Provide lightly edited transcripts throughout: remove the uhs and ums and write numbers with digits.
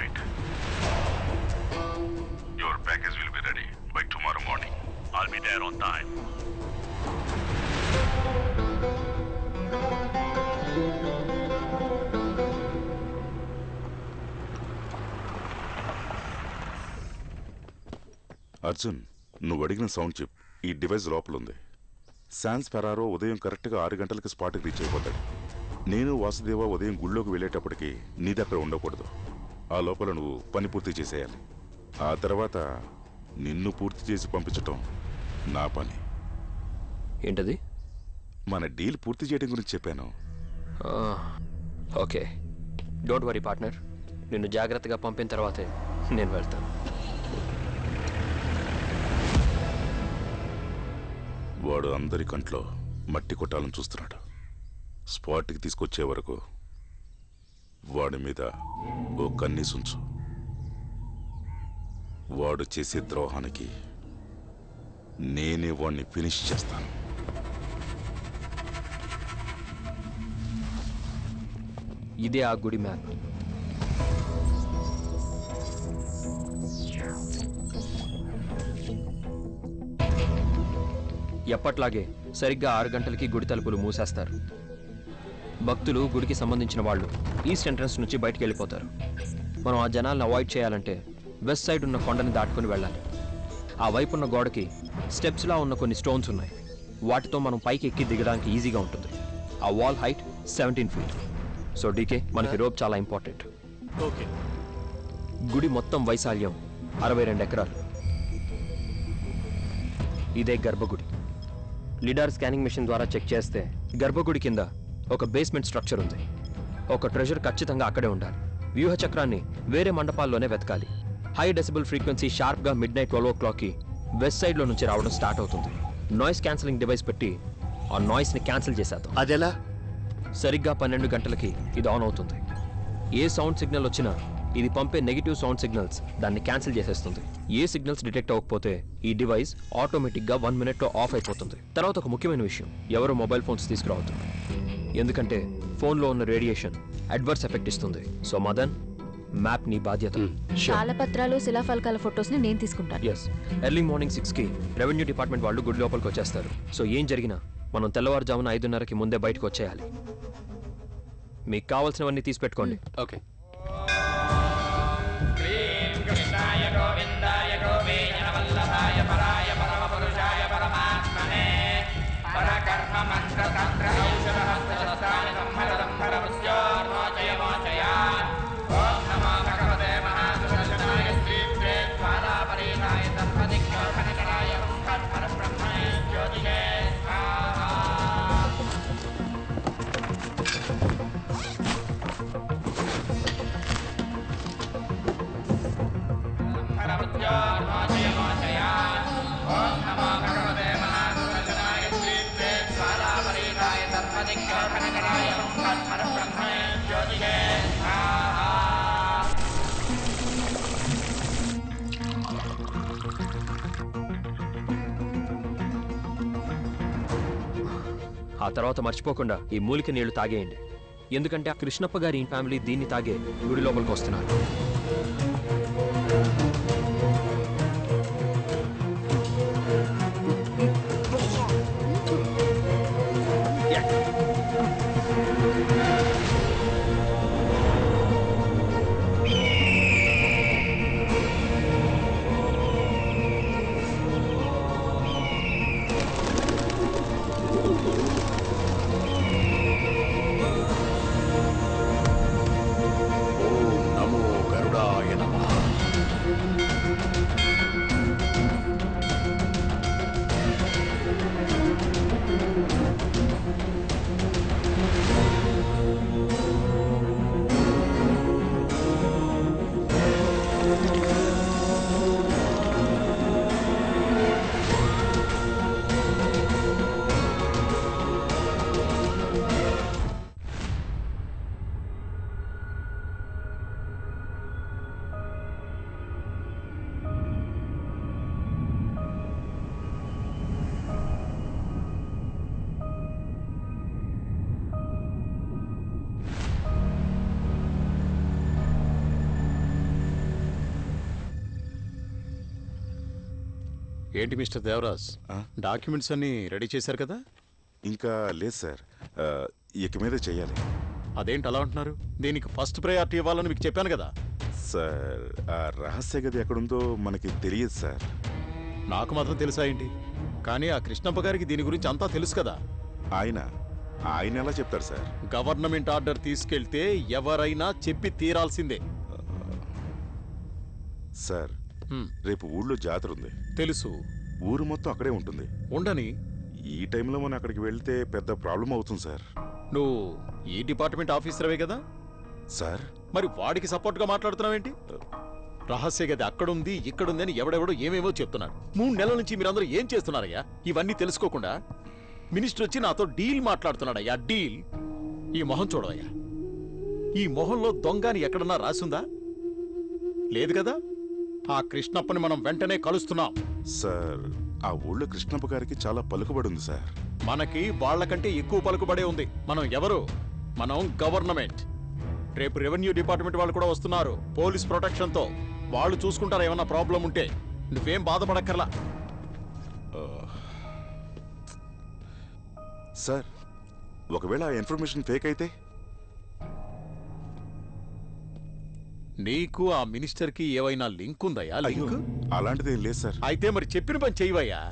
tonight. Your package will be ready by tomorrow morning. I'll be there on time. Arjun, నువ్వు అడిగిన sound chip ఈ device లోపల ఉంది. శాన్స్ Ferraro ఉదయం కరెక్ట్గా 6 గంటలకి స్పాట్కి రీచ్ అయిపోతాడు. నేను వాసుదేవ ఉదయం గుళ్ళోకి వెళ్ళేటప్పటికి నీది అక్కడ ఉండకూడదు. ఆ లోపల నువ్వు పని పూర్తి చేసేయాలి. ఆ తర్వాత నిన్ను పూర్తి చేసి పంపించటం నా పని. ఏంటది? మన డీల్ పూర్తి చేయడం గురించి చెప్పాను. Okay, don't worry partner. నిన్ను జాగ్రత్తగా పంపిన తర్వాతే నేను వెళ్తాను. వాడు అందరి కంట్లో మట్టి కొట్టాలని చూస్తున్నాడు. స్పాట్కి తీసుకొచ్చే వరకు వాడి మీద ఓ కన్నీసుంచు. వాడు చేసే ద్రోహానికి నేనే వాడిని ఫినిష్ చేస్తాను. ఇదే ఆ గుడి మ్యాప్. ఎప్పట్లాగే సరిగ్గా 6 గంటలకి గుడి తలుపులు మూసేస్తారు. భక్తులు గుడికి సంబంధించిన వాళ్ళు ఈస్ట్ ఎంట్రన్స్ నుంచి బయటికి వెళ్ళిపోతారు. మనం ఆ జనాలను అవాయిడ్ చేయాలంటే వెస్ట్ సైడ్ ఉన్న కొండని దాటుకుని వెళ్ళాలి. ఆ వైపు ఉన్న గోడకి స్టెప్స్లా ఉన్న కొన్ని స్టోన్స్ ఉన్నాయి. వాటితో మనం పైకి ఎక్కి దిగడానికి ఈజీగా ఉంటుంది. ఆ wall height 17 feet. So DK, మనకి రోప్ చాలా ఇంపార్టెంట్. ఓకే. గుడి మొత్తం వైశాల్యం 62 ఎకరాలు. ఇదే గర్భగుడి. లిడార్ స్కానింగ్ మిషన్ ద్వారా చెక్ చేస్తే గర్భగుడి కింద ఒక బేస్మెంట్ స్ట్రక్చర్ ఉంది. ఒక ట్రెజర్ ఖచ్చితంగా అక్కడే ఉండాలి. వ్యూహ చక్రాన్ని వేరే మండపాల్లోనే వెతకాలి. హై డెసిబుల్ ఫ్రీక్వెన్సీ షార్ప్గా మిడ్-నైట్ 12 o'clockకి వెస్ట్ సైడ్లో నుంచి రావడం స్టార్ట్ అవుతుంది. నాయిస్ క్యాన్సిలింగ్ డివైస్ పెట్టి ఆ నాయిస్ని క్యాన్సిల్ చేసేద్దాం. అదెలా? సరిగ్గా 12 గంటలకి ఇది ఆన్ అవుతుంది. ఏ సౌండ్ సిగ్నల్ వచ్చినా ఇది పంపే నెగిటివ్ సౌండ్ సిగ్నల్స్ దాన్ని క్యాన్సిల్ చేసేస్తుంది. ఏ సిగ్నల్స్ డిటెక్ట్ అవ్వకపోతే ఈ డివైస్ ఆటోమేటిక్గా 1 minute ఆఫ్ అయిపోతుంది. తర్వాత ఒక ముఖ్యమైన విషయం, ఎవరు మొబైల్ ఫోన్స్ తీసుకురావద్దు. ఎందుకంటే ఫోన్లో ఉన్న రేడియేషన్ అడ్వర్స్ ఎఫెక్ట్ ఇస్తుంది. సో మదన్, మ్యాప్ నీ బాధ్యత. తాళపత్రాలు, శిలాఫలకాల ఫొటోస్ని నేను తీసుకుంటాను. ఎస్, ఎర్లీ మార్నింగ్ 6కి రెవెన్యూ డిపార్ట్మెంట్ వాళ్ళు గుడి లోపలికి వచ్చేస్తారు. సో ఏం జరిగినా మనం తెల్లవారుజామున 5:30కి ముందే బయటకు వచ్చేయాలి. మీకు కావాల్సినవన్నీ తీసి పెట్టుకోండి. ఓకే. గోవిందాయ గోవేయన వల్లభాయ పరాయ పరమపురుషాయ పరమాత్మనే పరకర్మ మంత్ర తంత్ర ఔషధ హస్తశస్త్రాయ సంహర సంహర మృత్యోర్మోచయ మోచయ. ఓం నమో భగవతే మహాసుదర్శనాయ శ్రీప్రే జ్వాలాపరీతాయ తత్పదిక్షోభనకరాయ ఓంకార బ్రహ్మణే జ్యోతిషే స్వాహా. మోచయ మోచయ. ఓం నమో భగవతే మహాసుదర్శనాయ శ్రీప్రే జ్వాలాపరీతాయ తత్పదిక్షోభనకరాయ ఓంకార బ్రహ్మణే జ్యోతిషే స్వాహా. ఆ తర్వాత మర్చిపోకుండా ఈ మూలిక నీళ్లు తాగేయండి. ఎందుకంటే ఆ కృష్ణప్ప గారి ఫ్యామిలీ దీన్ని తాగే గుడి లోపలికి వస్తున్నారు. నమో గర్వ ఏంటి మిస్టర్ దేవరాజ్, ఆ? డాక్యుమెంట్స్ అన్నీ రెడీ చేశారు కదా? ఇంకా లేదు సార్, ఇక మీద చెయ్యాలి. అదేంటి అలా అంటున్నారు? దీనికి ఫస్ట్ ప్రయారిటీ ఇవ్వాలని మీకు చెప్పాను కదా. సార్ ఆ రహస్య గది ఎక్కడుందో మనకి తెలియదు సార్. నాకు మాత్రం తెలుసా ఏంటి? కానీ ఆ కృష్ణప్ప గారికి దీని గురించి అంతా తెలుసు కదా. ఆయన ఎలా చెప్తారు సార్? గవర్నమెంట్ ఆర్డర్ తీసుకెళ్తే ఎవరైనా చెప్పి తీరాల్సిందే. సార్ హ్మ్, రేపు ఊళ్ళో జాతర ఉంది. తెలుసు. ఊరు మొత్తం అక్కడే ఉంటుంది. ఉండని. ఈ టైంలో మనం అక్కడికి వెళ్తే పెద్ద ప్రాబ్లం అవుతుంది సార్. నువ్వు ఈ డిపార్ట్మెంట్ ఆఫీసర్వే కదా, సార్ మరి వాడికి సపోర్ట్గా మాట్లాడుతున్నావేంటి? రహస్య గది అక్కడుంది ఇక్కడుంది అని ఎవడెవడో ఏమేమో చెప్తున్నాడు. 3 నెలల నుంచి మీరందరూ ఏం చేస్తున్నారయ్యా ఇవన్నీ తెలుసుకోకుండా? మినిస్టర్ వచ్చి నాతో డీల్ మాట్లాడుతున్నాడయ్యా, డీల్. ఈ మొహం చూడవయ్యా, ఈ మొహంలో దొంగ అని ఎక్కడన్నా రాసుందా? లేదు కదా. ఆ కృష్ణప్పని మనం వెంటనే కలుస్తున్నాం. సార్ ఆ ఊళ్ళో కృష్ణప్ప గారికి చాలా పలుకుబడి ఉంది సార్. మనకి వాళ్ళకంటే ఎక్కువ పలుకుబడే ఉంది. మనం ఎవరు? మనం గవర్నమెంట్. రేపు రెవెన్యూ డిపార్ట్మెంట్ వాళ్ళు కూడా వస్తున్నారు పోలీస్ ప్రొటెక్షన్తో. వాళ్ళు చూసుకుంటారు ఏమన్నా ప్రాబ్లం ఉంటే. నువ్వేం బాధపడక్కర్లా. సార్ ఒకవేళ ఆ ఇన్ఫర్మేషన్ ఫేక్ అయితే? నీకు ఆ మినిస్టర్కి ఏవైనా లింక్ ఉందయ్యా? లింక్ అలాంటిదేం లేదు సార్. అయితే మరి చెప్పిన పని చెయ్యవయ్యా.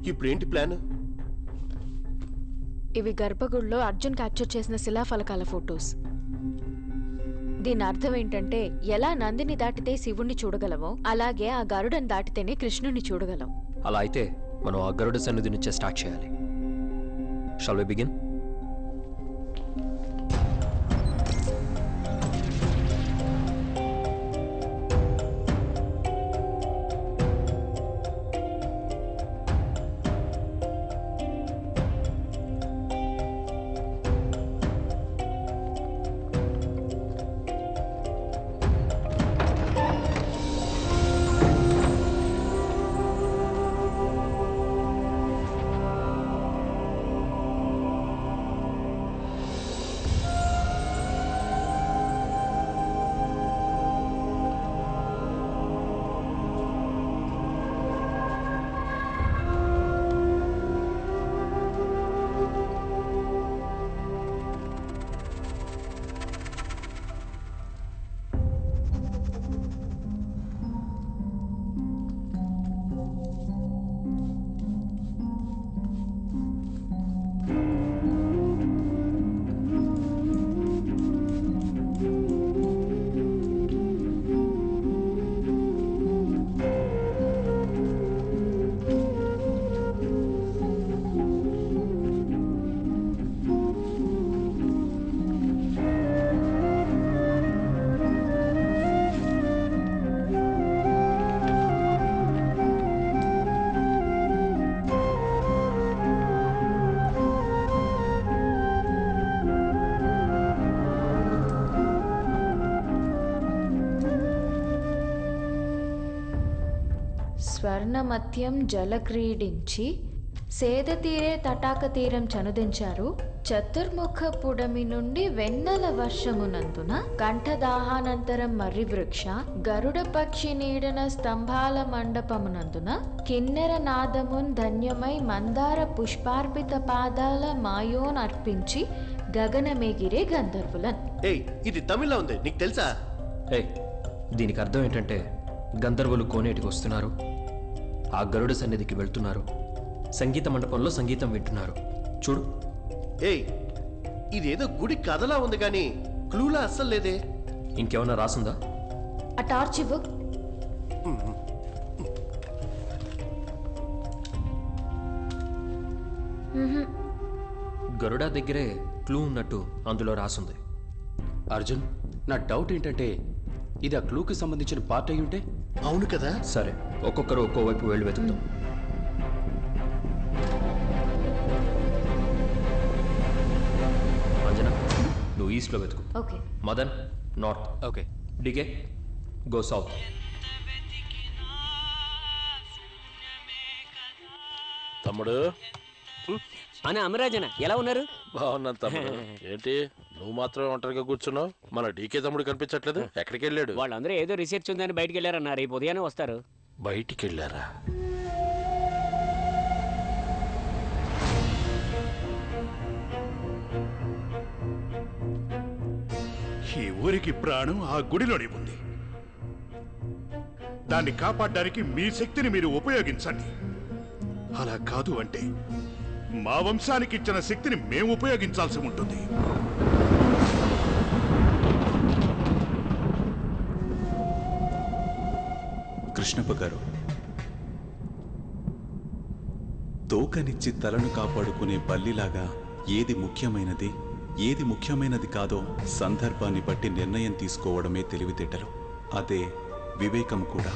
ఇప్పుడేంటి ప్లాన్? ఇవి గర్భగుడిలో అర్జున్ క్యాప్చర్ చేసిన శిలాఫలకాల ఫొటోస్. దీని అర్థం ఏంటంటే, ఎలా నందిని దాటితే శివుణ్ణి చూడగలమో అలాగే ఆ గరుడని దాటితేనే కృష్ణుణ్ణి చూడగలం. అలా అయితే మనం ఆ గరుడ సన్నిధి నుంచే స్టార్ట్ చేయాలి. Shall we begin? స్వర్ణమత్యం జలక్రీడించి సేద తీరే తటాక తీరం చనుదించారు. చతుర్ముఖ పుడమి నుండి వెన్నెల వర్షమునందున కంఠదాహానంతరం మర్రి వృక్ష గరుడ పక్షి నీడన స్తంభాల మండపమునందున కిన్నెర నాదమున్ ధన్యమై మందార పుష్పార్పిత పాదాల మాయోన్ అర్పించి గగనమేగిరే గంధర్వులన్. ఏయ్, ఇది తమిళ్లో ఉంది, నీకు తెలుసా? దీనికి అర్థం ఏంటంటే, గంధర్వులు కోనేటికి వస్తున్నారు, ఆ గరుడ సన్నిధికి వెళ్తున్నారు, సంగీత మండపంలో సంగీతం వింటున్నారు. చూడు. ఏయ్, ఇదేదో గుడి కథలా ఉంది కానీ క్లూలా అస్సలు లేదే. ఇంకేమన్నా రాసుందా? ఆ టార్చ్ ఇవ్వు. గరుడ దగ్గరే క్లూ ఉన్నట్టు అందులో రాసుంది. అర్జున్, నా డౌట్ ఏంటంటే ఇది ఆ క్లూకి సంబంధించిన పార్ట్ అయి ఉంటే? అవును కదా. సరే, ఒక్కొక్కరు ఒక్కోవైపు వెళ్ళి వెతుకుతాం. అంజనా, నువ్వు ఈస్ట్లో వెతుకు. Okay. Madan, north. Okay. DK, go south. తమ్ముడు అని అమరాజన ఎలా ఉన్నారు? బాగున్నాను తమ్ముడు. ఏంటి నువ్వు మాత్రం ఒంటరిగా కూర్చున్నావు? మన డీకే తమ్ముడు కనిపించట్లేదు, ఎక్కడికి వెళ్ళాడు? వాళ్ళందరూ ఏదో రీసెర్చ్ ఉందని బయటికి వెళ్ళారన్నారు, రేపు ఉదయాన్నే వస్తారు. బయటికి వెళ్ళారా? ఈ ఊరికి ప్రాణం ఆ గుడిలోనే ఉంది. దాన్ని కాపాడడానికి మీ శక్తిని మీరు ఉపయోగించండి. అలా కాదు అంటే మా వంశానికి ఇచ్చిన శక్తిని మేము ఉపయోగించాల్సి ఉంటుంది. కృష్ణప్ప గారు, తోకనిచ్చి తలను కాపాడుకునే బల్లిలాగా ఏది ముఖ్యమైనది కాదో సందర్భాన్ని బట్టి నిర్ణయం తీసుకోవడమే తెలివితేటలు. అదే వివేకం కూడా.